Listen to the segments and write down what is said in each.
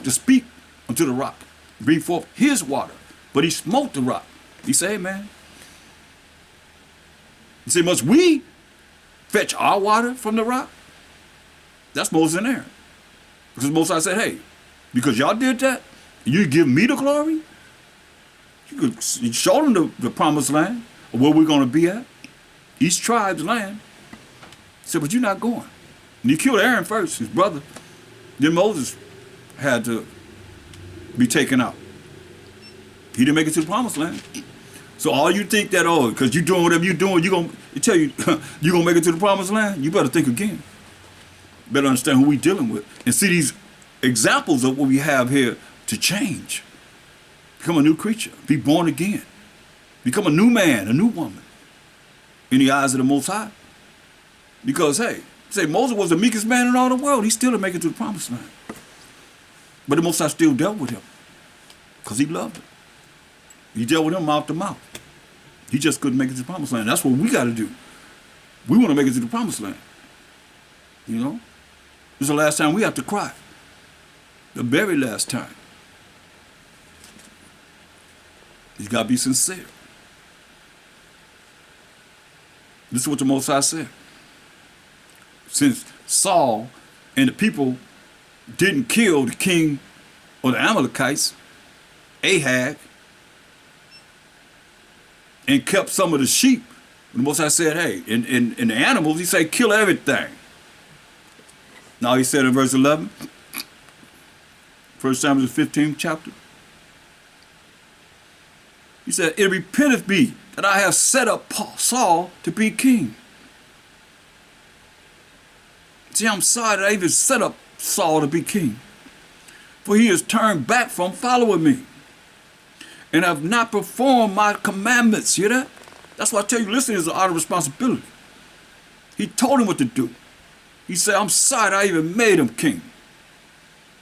to speak unto the rock, bring forth his water. But he smote the rock. He said, hey, man. He said, must we fetch our water from the rock? That's Moses and Aaron. Because Moses said, hey, because y'all did that, you give me the glory? You show them the promised land, or where we're going to be at. Each tribe's land. He said, but you're not going. And he killed Aaron first, his brother. Then Moses had to be taken out. He didn't make it to the promised land. So all you think that, oh, because you're doing whatever you're doing, you're going to tell you, you're going to make it to the promised land? You better think again. Better understand who we're dealing with. And see these examples of what we have here to change. Become a new creature. Be born again. Become a new man, a new woman. In the eyes of the Most High. Because, hey, say Moses was the meekest man in all the world. He still didn't make it to the promised land. But the Most High still dealt with him. Because he loved him. He dealt with him mouth to mouth. He just couldn't make it to the promised land. That's what we got to do. We want to make it to the promised land. You know? This is the last time we have to cry. The very last time. You got to be sincere. This is what the Most High said. Since Saul and the people didn't kill the king of the Amalekites, Ahab, and kept some of the sheep, the Most High said, hey, in the animals, he said, kill everything. Now he said in verse 11, 1 Samuel the 15th chapter, he said, it repenteth me that I have set up Saul to be king. See, I'm sorry that I even set up Saul to be king. For he has turned back from following me and have not performed my commandments. Hear that? That's why I tell you, listening is an art of responsibility. He told him what to do. He said, I'm sorry that I even made him king.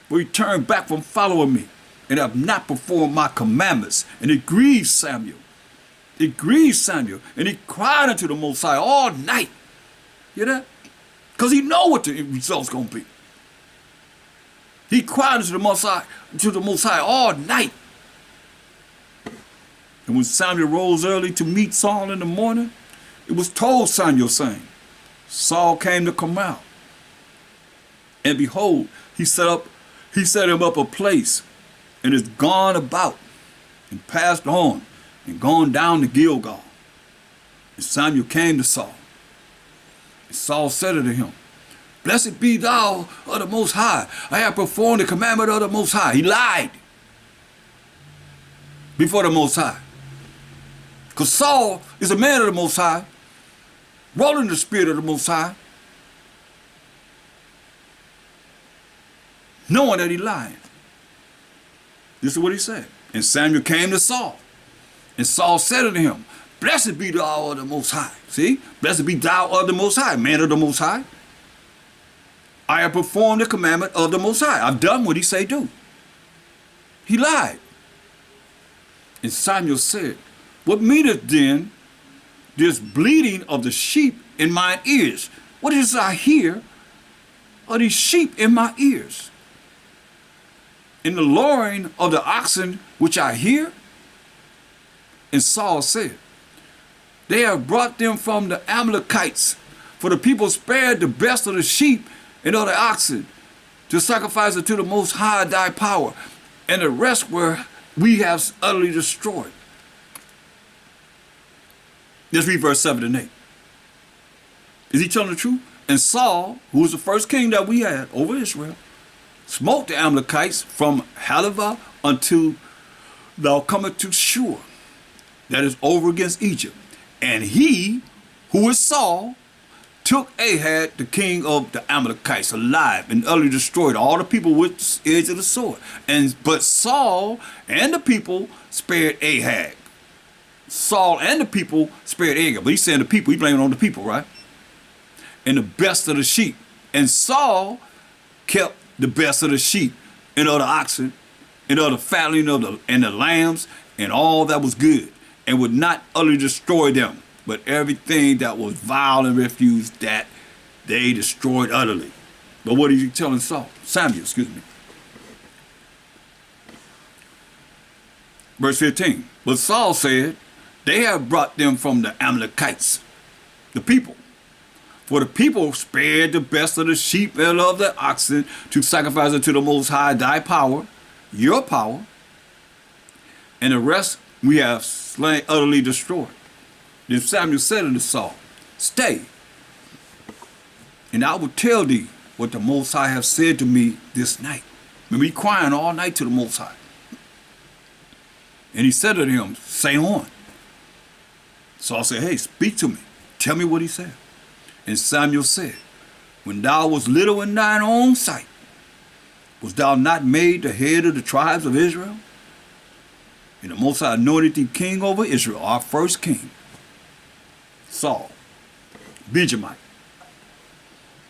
For he turned back from following me and have not performed my commandments. And it grieved Samuel. It grieved Samuel. And he cried unto the Most High all night. Hear that? Because he know what the result's going to be. He cried unto the Most High all night. And when Samuel rose early to meet Saul in the morning, it was told Samuel, saying, Saul came to come out. And behold, he set him up a place, and is gone about, and passed on, and gone down to Gilgal. And Samuel came to Saul. And Saul said unto him, Blessed be thou of the Most High. I have performed the commandment of the Most High. He lied before the Most High. Because Saul is a man of the Most High, rolling the spirit of the Most High, knowing that he lied. This is what he said. And Samuel came to Saul. And Saul said unto him, Blessed be thou of the Most High. See? Blessed be thou of the Most High, man of the Most High. I have performed the commandment of the Most High. I've done what he say do. He lied. And Samuel said, What meaneth then this bleating of the sheep in mine ears? What is I hear of these sheep in my ears? In the lowing of the oxen which I hear? And Saul said, They have brought them from the Amalekites, for the people spared the best of the sheep and of the oxen to sacrifice unto the Most High thy power, and the rest were we have utterly destroyed. Let's read verse 7 and 8. Is he telling the truth? And Saul, who was the first king that we had over Israel, smote the Amalekites from Halavah until thou comest to Shur, that is over against Egypt. And he, who is Saul, took Ahab, the king of the Amalekites, alive, and utterly destroyed all the people with the edge of the sword. But Saul and the people spared Ahab. Saul and the people spared Ahab. But he's saying the people, he's blaming on the people, right? And the best of the sheep. And Saul kept the best of the sheep and of the oxen and of the fatling of the lambs and all that was good, and would not utterly destroy them, but everything that was vile and refuse, that they destroyed utterly. But what are you telling Samuel, excuse me? Verse 15. But Saul said, they have brought them from the Amalekites, the people. For the people spared the best of the sheep and of the oxen to sacrifice unto the Most High thy power, your power, and the rest we have slain, utterly destroyed. Then Samuel said unto Saul, stay, and I will tell thee what the Most High have said to me this night. Remember, he crying all night to the Most High. And he said unto him, say on. Saul said, hey, speak to me. Tell me what he said. And Samuel said, when thou wast little in thine own sight, was thou not made the head of the tribes of Israel? And the Most High anointed thee king over Israel, our first king, Saul, Benjamite.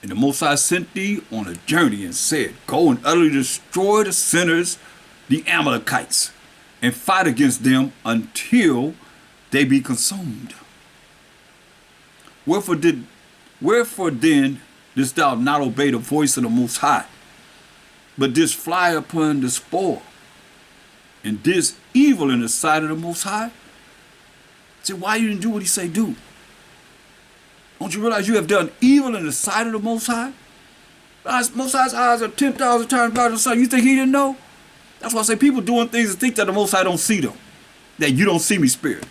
And the Most High sent thee on a journey and said, go and utterly destroy the sinners, the Amalekites, and fight against them until they be consumed. Wherefore then didst thou not obey the voice of the Most High, but didst fly upon the spoil, and didst evil in the sight of the Most High? Say, why you didn't do what he say do? Don't you realize you have done evil in the sight of the Most High? Most High's eyes are 10,000 times brighter than the sun. You think he didn't know? That's why I say people doing things and think that the Most High don't see them. That you don't see me, spirit.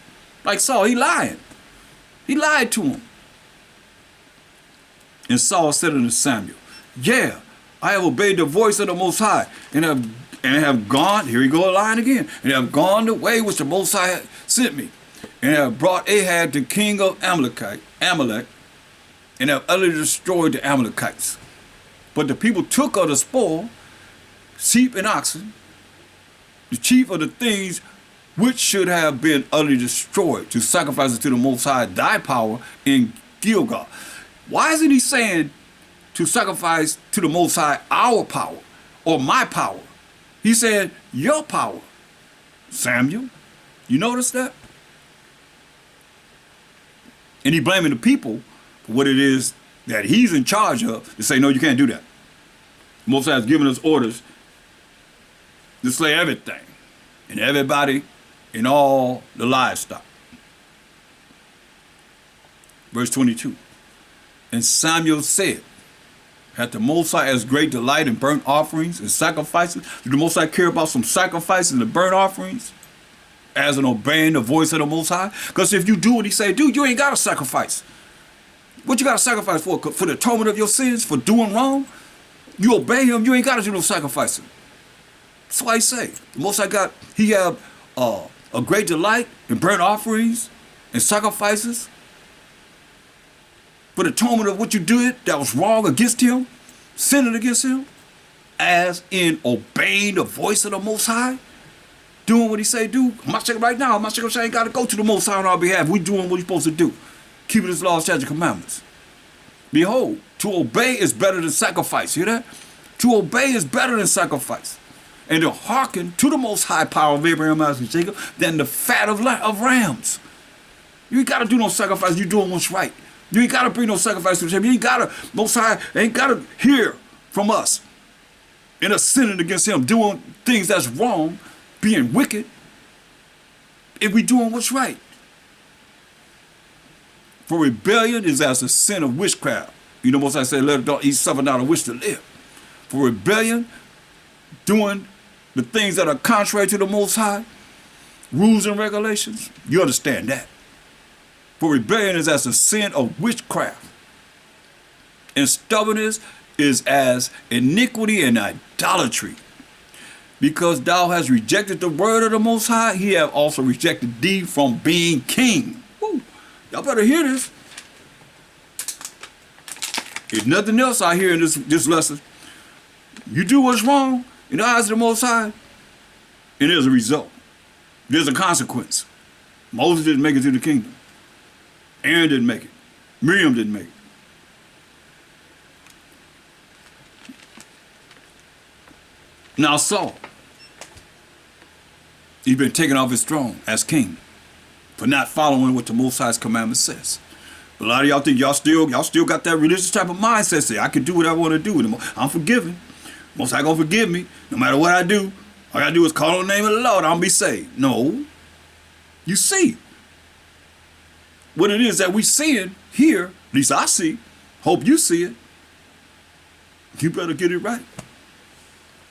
Like Saul, he lying. He lied to him. And Saul said unto Samuel, yeah, I have obeyed the voice of the Most High, and have gone, here we go lying again, and have gone the way which the Most High sent me, and have brought Ahab the king of Amalek, and have utterly destroyed the Amalekites. But the people took of the spoil, sheep and oxen, the chief of the things which should have been utterly destroyed, to sacrifice unto the Most High thy power in Gilgal. Why isn't he saying to sacrifice to the Most High our power or my power? He said your power, Samuel. You notice that? And he blaming the people for what it is that he's in charge of to say, no, you can't do that. Most High has given us orders to slay everything and everybody and all the livestock. Verse 22. And Samuel said, hath the Most High as great delight in burnt offerings and sacrifices? Did the Most High care about some sacrifices and the burnt offerings as in obeying the voice of the Most High? Because if you do what he say do, you ain't got to sacrifice. What you got to sacrifice for? For the atonement of your sins, for doing wrong? You obey him, you ain't got to do no sacrificing. That's why he say, the Most High he have a great delight in burnt offerings and sacrifices for the atonement of what you did that was wrong against him, sinning against him, as in obeying the voice of the Most High, doing what he say do. I'm not saying right now, I'm not saying I ain't got to go to the Most High on our behalf. We doing what we supposed to do, keeping his laws, statutes, and commandments. Behold, to obey is better than sacrifice. Hear that? To obey is better than sacrifice. And to hearken to the Most High power of Abraham, Isaac, and Jacob than the fat of rams. You ain't got to do no sacrifice. You doing what's right. You ain't got to bring no sacrifice to him. You ain't got to, Most High ain't got to hear from us in us sinning against him, doing things that's wrong, being wicked, if we doing what's right. For rebellion is as the sin of witchcraft. You know, Most High said, let it don't eat suffer not a wish to live. For rebellion, doing the things that are contrary to the Most High, rules and regulations, you understand that. For rebellion is as the sin of witchcraft. And stubbornness is as iniquity and idolatry. Because thou hast rejected the word of the Most High, he hath also rejected thee from being king. Woo. Y'all better hear this. If nothing else I hear in this lesson, you do what's wrong in the eyes of the Most High, and there's a result. There's a consequence. Moses didn't make it to the kingdom. Aaron didn't make it. Miriam didn't make it. Now Saul, he's been taken off his throne as king for not following what the Most High's commandment says. But a lot of y'all think y'all still got that religious type of mindset. Say, I can do what I want to do. I'm forgiven. Most High gonna forgive me. No matter what I do, All I gotta do is call on the name of the Lord, I'll be saved. No. You see what it is that we seeing here, at least I see, hope you see it. You better get it right.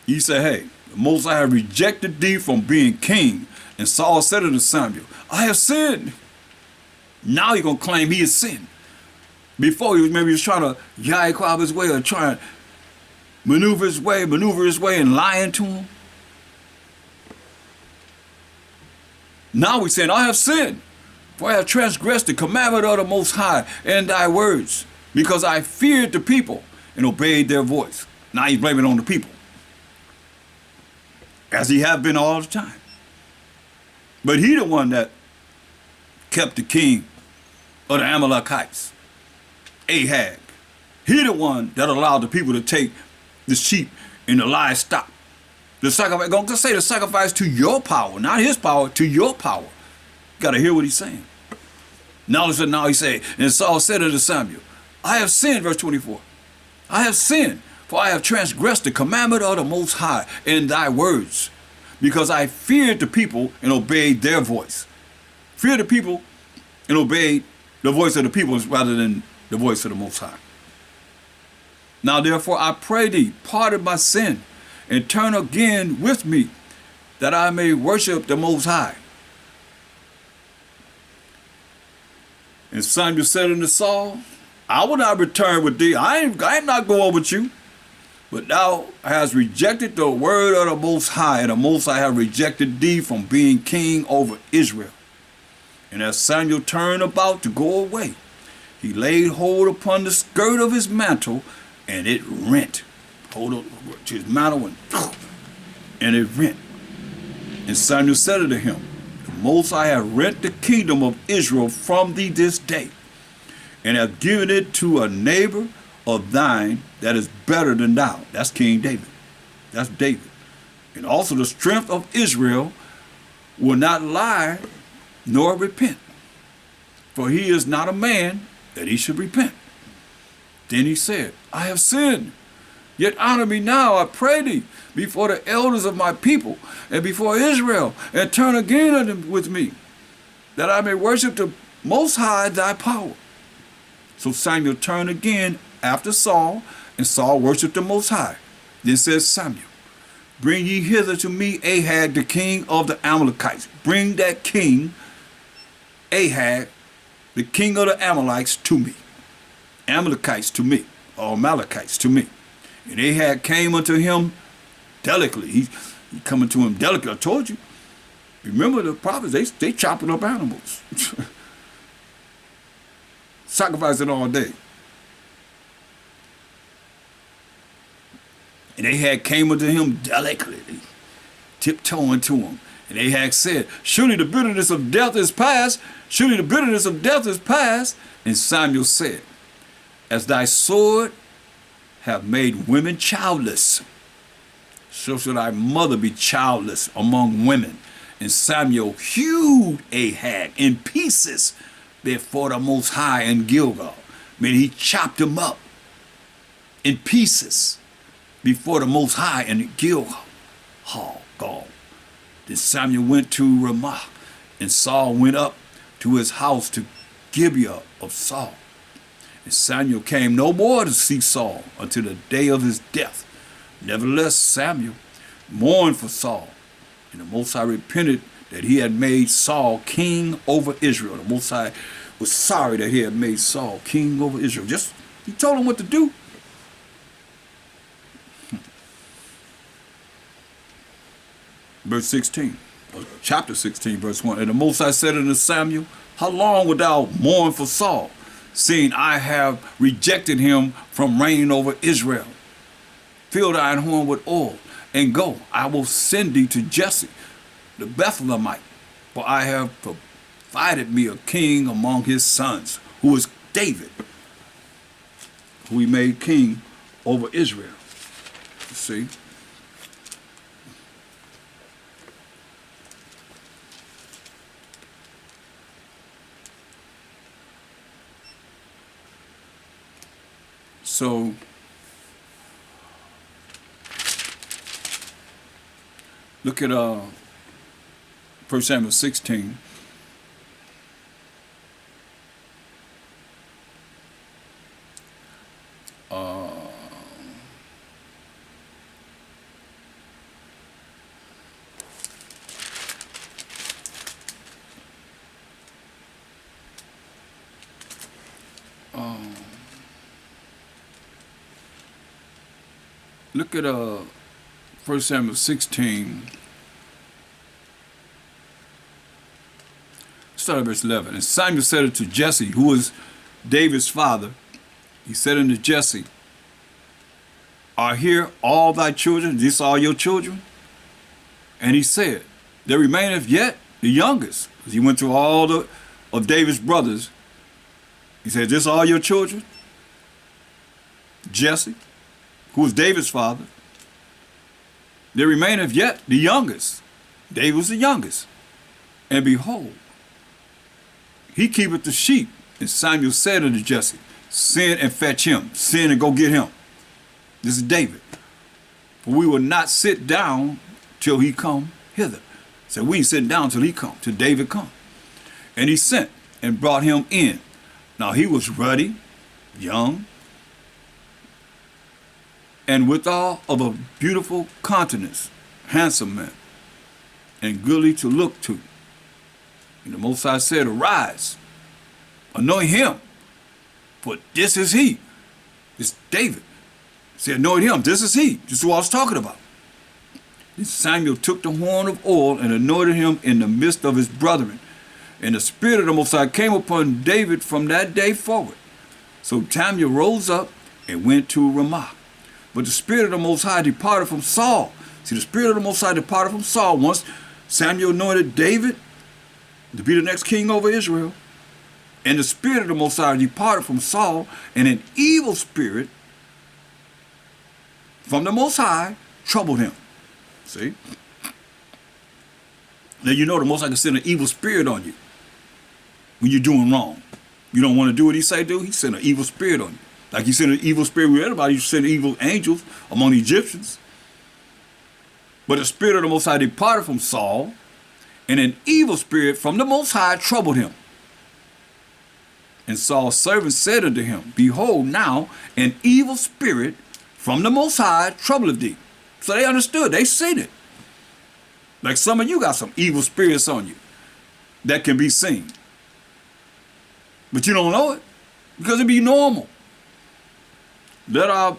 You say, hey, the Most High have rejected thee from being king. And Saul said unto Samuel, I have sinned. Now he's going to claim he has sinned. Before he was trying to yai his way or trying to maneuver his way and lying to him. Now he's saying, I have sinned, for I have transgressed the commandment of the Most High and thy words, because I feared the people and obeyed their voice. Now he's blaming it on the people, as he have been all the time. But he the one that kept the king of the Amalekites, Ahab. He the one that allowed the people to take the sheep and the livestock. The sacrifice, going to say the sacrifice to your power, not his power, to your power. You got to hear what he's saying. Now he said, and Saul said unto Samuel, I have sinned, verse 24. I have sinned, for I have transgressed the commandment of the Most High in thy words, because I feared the people and obeyed their voice. Feared the people and obeyed the voice of the people rather than the voice of the Most High. Now therefore I pray thee, pardon my sin, and turn again with me, that I may worship the Most High. And Samuel said unto Saul, I will not return with thee. I am not going with you. But thou hast rejected the word of the Most High, and the Most High have rejected thee from being king over Israel. And as Samuel turned about to go away, he laid hold upon the skirt of his mantle, and it rent. Hold on to his mantle, and it rent. And Samuel said unto him, the Most High have rent the kingdom of Israel from thee this day, and have given it to a neighbor of thine that is better than thou. That's King David. That's David. And also the strength of Israel will not lie nor repent, for he is not a man that he should repent. Then he said, I have sinned, yet honor me now, I pray thee, before the elders of my people and before Israel, and turn again unto with me, that I may worship the Most High thy power. So Samuel turned again after Saul, and Saul worshipped the Most High. Then says Samuel, bring ye hither to me Ahab, the king of the Amalekites. Bring that king, Ahab, the king of the Amalekites, to me. Amalekites to me, or Amalekites to me. And Ahab came unto him delicately. He coming to him delicately. I told you. Remember the prophets, they chopping up animals. Sacrificing all day. And Ahab came unto him delicately, tiptoeing to him. And Ahab said, surely the bitterness of death is past. Surely the bitterness of death is past. And Samuel said, as thy sword have made women childless, so shall thy mother be childless among women. And Samuel hewed Ahab in pieces before the Most High in Gilgal. I mean, he chopped him up in pieces before the Most High in Gilgal. Then Samuel went to Ramah, and Saul went up to his house to Gibeah of Saul. And Samuel came no more to see Saul until the day of his death. Nevertheless, Samuel mourned for Saul, and the Most High repented that he had made Saul king over Israel. The Most High was sorry that he had made Saul king over Israel. He told him what to do. Verse 16, chapter 16, verse 1. And the Most High said unto Samuel, how long wilt thou mourn for Saul, seeing I have rejected him from reigning over Israel? Fill thine horn with oil, and go. I will send thee to Jesse, the Bethlehemite, for I have provided me a king among his sons, who is David, who he made king over Israel. You see? So Look at 1 Samuel 16. Look at 1 Samuel 16. Start at verse 11. And Samuel said unto Jesse, who was David's father, he said unto Jesse, are here all thy children? These all your children? And he said, there remaineth yet the youngest. Because he went through all of David's brothers. He said, this all your children? Jesse, who was David's father, there remaineth yet the youngest. David was the youngest. And behold, he keepeth the sheep. And Samuel said unto Jesse, send and fetch him. Send and go get him. This is David. For we will not sit down till he come hither. So we ain't sitting down till he come, till David come. And he sent and brought him in. Now he was ruddy, young, and withal of a beautiful countenance, handsome man, and goodly to look to. And the Most High said, arise, anoint him, for this is he. It's David. He said, anoint him, this is he. This is what I was talking about. And Samuel took the horn of oil and anointed him in the midst of his brethren. And the Spirit of the Most High came upon David from that day forward. So Samuel rose up and went to Ramah. But the Spirit of the Most High departed from Saul. See, the Spirit of the Most High departed from Saul once Samuel anointed David to be the next king over Israel. And the Spirit of the Most High departed from Saul, and an evil spirit from the Most High troubled him. See? Now you know the Most High can send an evil spirit on you when you're doing wrong. You don't want to do what he say do, he send an evil spirit on you. Like he sent an evil spirit with everybody, he sent evil angels among the Egyptians. But the Spirit of the Most High departed from Saul, and an evil spirit from the Most High troubled him. And Saul's servant said unto him, behold, now an evil spirit from the Most High troubleth thee. So they understood, they seen it. Like some of you got some evil spirits on you that can be seen. But you don't know it because it be normal. Let our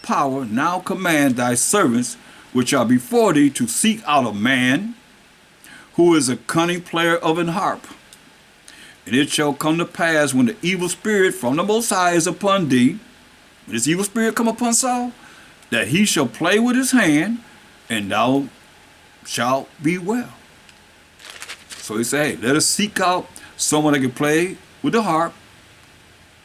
power now command thy servants which are before thee to seek out a man who is a cunning player of an harp. And it shall come to pass when the evil spirit from the Most High is upon thee, when this evil spirit come upon Saul, that he shall play with his hand, and thou shalt be well. So he said, hey, let us seek out someone that can play with the harp,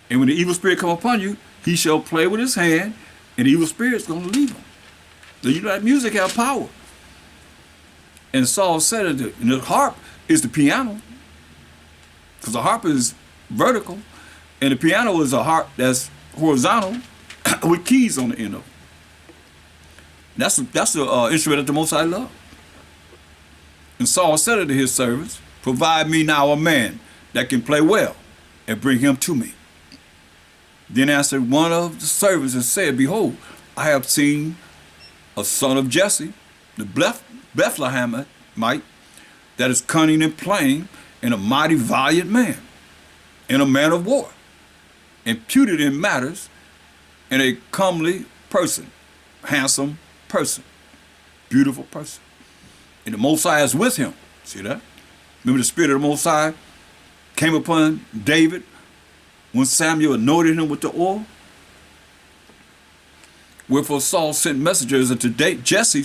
and when the evil spirit come upon you, he shall play with his hand, and the evil spirit's going to leave him. So you know that music have power. And Saul said, and the harp is the piano, because the harp is vertical, and the piano is a harp that's horizontal with keys on the end of it. That's the instrument that the Most High loved. And Saul said unto his servants, provide me now a man that can play well, and bring him to me. Then answered one of the servants and said, behold, I have seen a son of Jesse, the Bethlehemite, that is cunning and plain, and a mighty valiant man, and a man of war, imputed in matters, and a comely person, handsome person, beautiful person. And the Most High is with him. See that? Remember the Spirit of the Most High came upon David when Samuel anointed him with the oil? Wherefore Saul sent messengers unto Jesse,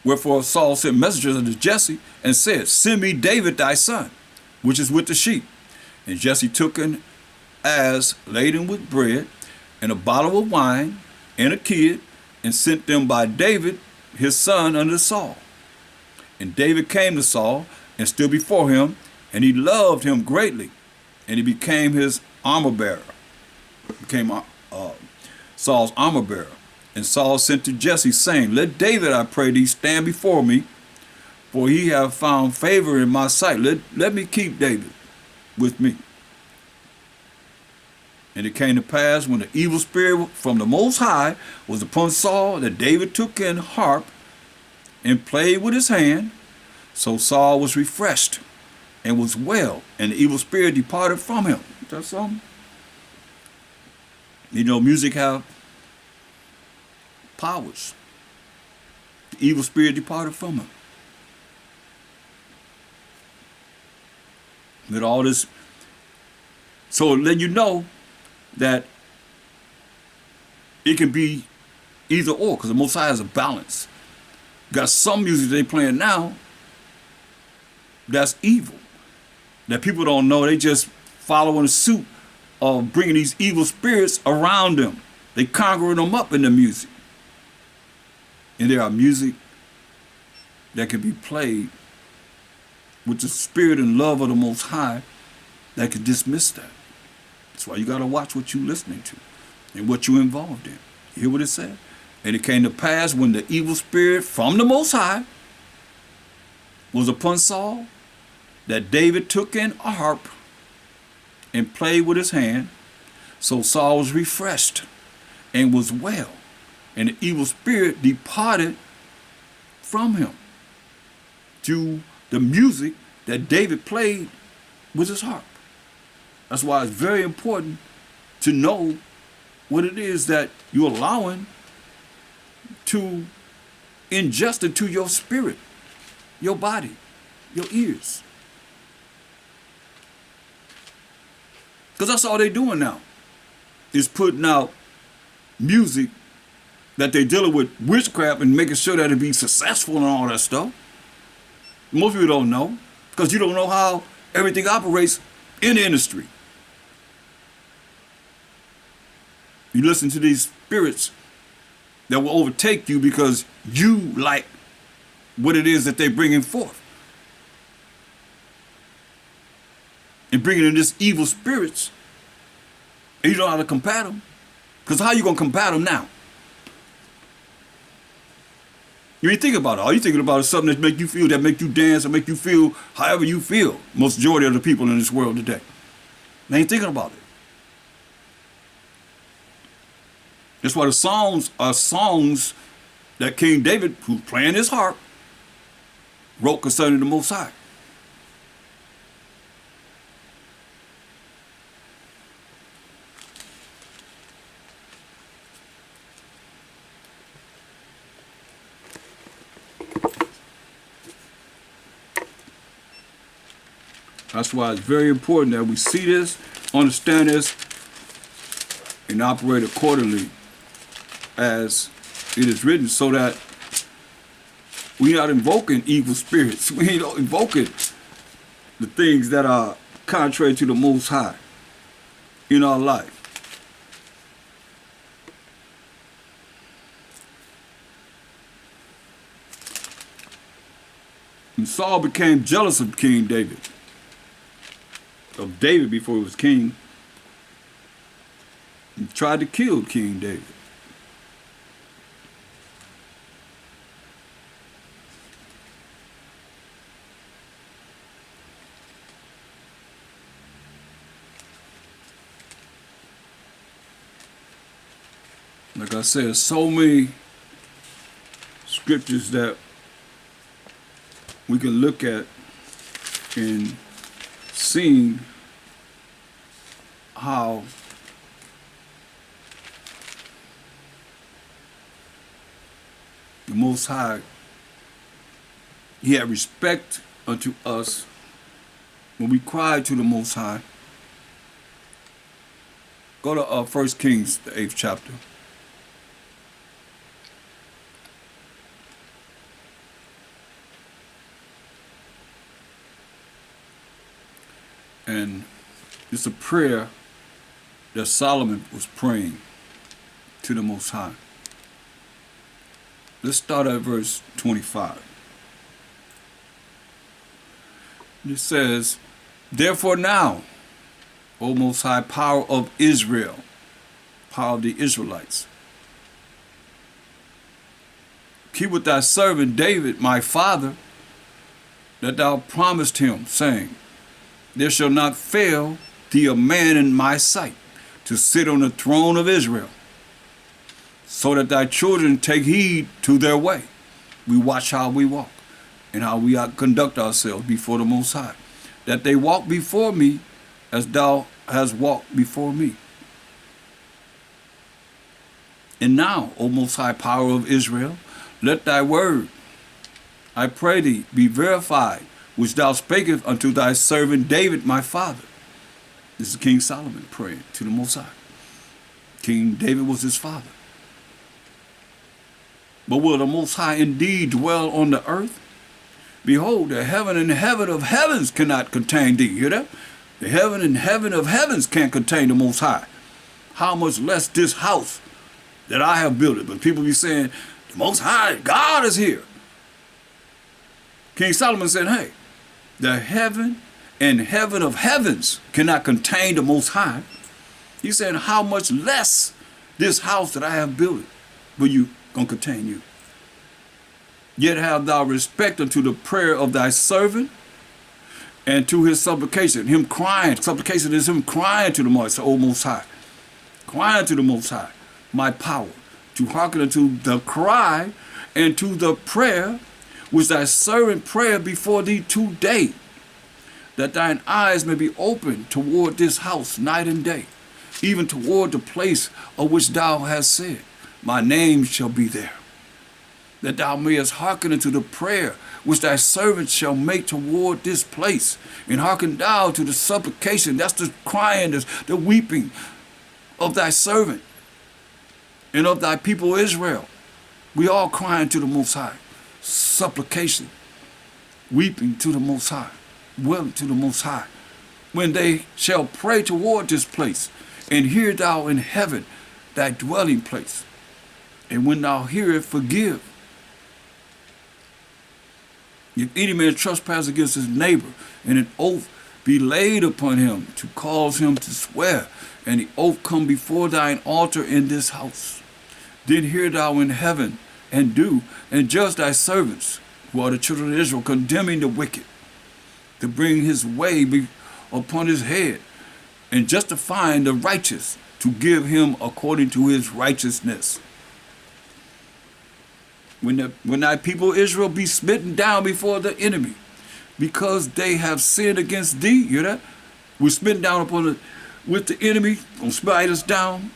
Wherefore Saul sent messengers unto Jesse and said, send me David thy son, which is with the sheep. And Jesse took an ass laden with bread, and a bottle of wine, and a kid, and sent them by David his son unto Saul. And David came to Saul, and stood before him, and he loved him greatly, and he became his armor bearer. Became Saul's armor bearer. And Saul sent to Jesse, saying, Let David, I pray thee, stand before me, for he have found favor in my sight. Let me keep David with me. And it came to pass, when the evil spirit from the Most High was upon Saul, that David took an harp and played with his hand. So Saul was refreshed and was well, and the evil spirit departed from him. That's something. You know, music have powers. The evil spirit departed from him. With all this, so let you know that it can be either or, because the Most High has a balance. You got some music they playing now that's evil, that people don't know. They just following suit of bringing these evil spirits around them. They conjuring them up in the music. And there are music that can be played with the spirit and love of the Most High that can dismiss that. That's why you got to watch what you're listening to and what you're involved in. You hear what it said? And it came to pass, when the evil spirit from the Most High was upon Saul, that David took an harp and played with his hand. So Saul was refreshed and was well, and the evil spirit departed from him through the music that David played with his harp. That's why it's very important to know what it is that you're allowing to ingest into your spirit, your body, your ears. Because that's all they're doing now, is putting out music that they're dealing with witchcraft and making sure that it be successful and all that stuff. Most people don't know, because you don't know how everything operates in the industry. You listen to these spirits that will overtake you because you like what it is that they're bringing forth. And bringing in this evil spirits, and you don't know how to combat them. Because how you going to combat them now? You ain't thinking about it. All you thinking about is something that make you feel, that make you dance, or make you feel however you feel. Most majority of the people in this world today, they ain't thinking about it. That's why the songs are songs that King David, who's playing his harp, wrote concerning the Most High. That's why it's very important that we see this, understand this, and operate accordingly as it is written, so that we're not invoking evil spirits. We ain't invoking the things that are contrary to the Most High in our life. And Saul became jealous of King David, of David before he was king, and tried to kill King David. Like I said, so many scriptures that we can look at and seeing how the Most High, He had respect unto us when we cried to the Most High. Go to 1 Kings, the 8th chapter. And it's a prayer that Solomon was praying to the Most High. Let's start at verse 25. It says, "Therefore now, O Most High, power of Israel," power of the Israelites, keep with thy servant David, my father, that thou promised him, saying, there shall not fail thee a man in my sight to sit on the throne of Israel, so that thy children take heed to their way. We watch how we walk and how we conduct ourselves before the Most High, that they walk before me as thou hast walked before me. And now, O Most High Power of Israel, let thy word, I pray thee, be verified, which thou spakest unto thy servant David my father. This is King Solomon praying to the Most High. King David was his father. But will the Most High indeed dwell on the earth? Behold, the heaven and heaven of heavens cannot contain thee. Hear that? The heaven and heaven of heavens can't contain the Most High. How much less this house that I have built it. But people be saying, the Most High, God is here. King Solomon said, hey, the heaven and heaven of heavens cannot contain the Most High. He said, how much less this house that I have built will you gonna contain you? Yet have thou respect unto the prayer of thy servant and to his supplication. Him crying. Supplication is him crying to the Most High. Crying to the Most High. My power. To hearken unto the cry and to the prayer which thy servant prayed before thee today, that thine eyes may be open toward this house night and day, even toward the place of which thou hast said, my name shall be there. That thou mayest hearken unto the prayer which thy servant shall make toward this place, and hearken thou to the supplication, that's the crying, the weeping of thy servant and of thy people Israel. We all crying to the Most High. Supplication, weeping to the Most High, willing to the Most High. When they shall pray toward this place, and hear thou in heaven thy dwelling place. And when thou hearest, forgive. If any man trespass against his neighbor, and an oath be laid upon him to cause him to swear, and the oath come before thine altar in this house, then hear thou in heaven, and do, and judge thy servants, who are the children of Israel, condemning the wicked, to bring his way upon his head, and justifying the righteous, to give him according to his righteousness. When thy people Israel be smitten down before the enemy, because they have sinned against thee, hear that? We're smitten down with the enemy, gonna smite us down,